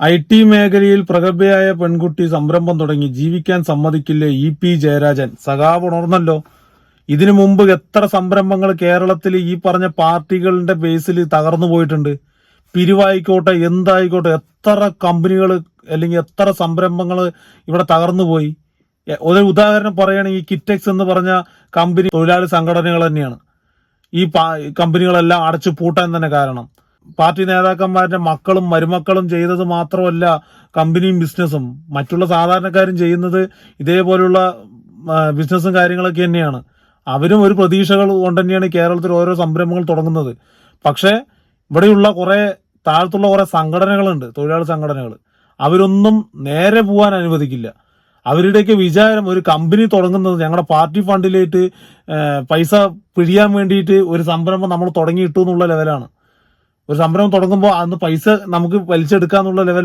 IT മേഖലയിൽ പ്രഗത്ഭയായ പെൺകുട്ടി സംരംഭം തുടങ്ങി. ജീവിക്കാൻ സമ്മതിക്കില്ലേ EP ജയരാജൻ? സഖാവ് ഉണർന്നല്ലോ. ഇതിനു മുമ്പ് എത്ര സംരംഭങ്ങൾ കേരളത്തിൽ ഈ പറഞ്ഞ പാർട്ടികളുടെ ബേസിൽ തകർന്നു പോയിട്ടുണ്ട്. പിരിവായിക്കോട്ടെ, എന്തായിക്കോട്ടെ, എത്ര കമ്പനികൾ അല്ലെങ്കിൽ എത്ര സംരംഭങ്ങൾ ഇവിടെ തകർന്നു പോയി. ഒരു ഉദാഹരണം പറയുകയാണെങ്കിൽ കിറ്റെക്സ് എന്ന് പറഞ്ഞ കമ്പനി തൊഴിലാളി സംഘടനകൾ തന്നെയാണ് ഈ കമ്പനികളെല്ലാം അടച്ചു പൂട്ടാൻ തന്നെ കാരണം. പാർട്ടി നേതാക്കന്മാരുടെ മക്കളും മരുമക്കളും ചെയ്തത് മാത്രമല്ല കമ്പനിയും ബിസിനസ്സും, മറ്റുള്ള സാധാരണക്കാരും ചെയ്യുന്നത് ഇതേപോലുള്ള ബിസിനസ്സും കാര്യങ്ങളൊക്കെ തന്നെയാണ്. അവരും ഒരു പ്രതീക്ഷകൾ കൊണ്ട് തന്നെയാണ് കേരളത്തിൽ ഓരോ സംരംഭങ്ങൾ തുടങ്ങുന്നത്. പക്ഷേ ഇവിടെയുള്ള കുറെ താഴത്തുള്ള കുറെ സംഘടനകളുണ്ട്, തൊഴിലാളി സംഘടനകൾ. അവരൊന്നും നേരെ പോകാൻ അനുവദിക്കില്ല. അവരുടെയൊക്കെ വിചാരം ഒരു കമ്പനി തുടങ്ങുന്നത് ഞങ്ങളുടെ പാർട്ടി ഫണ്ടിലേക്ക് പൈസ പിഴിയാൻ വേണ്ടിയിട്ട് ഒരു സംരംഭം നമ്മൾ തുടങ്ങിയിട്ടു എന്നുള്ള ലെവലാണ്. ഒരു സംരംഭം തുടങ്ങുമ്പോൾ അന്ന് പൈസ നമുക്ക് വലിച്ചെടുക്കാന്നുള്ള ലെവലാണ്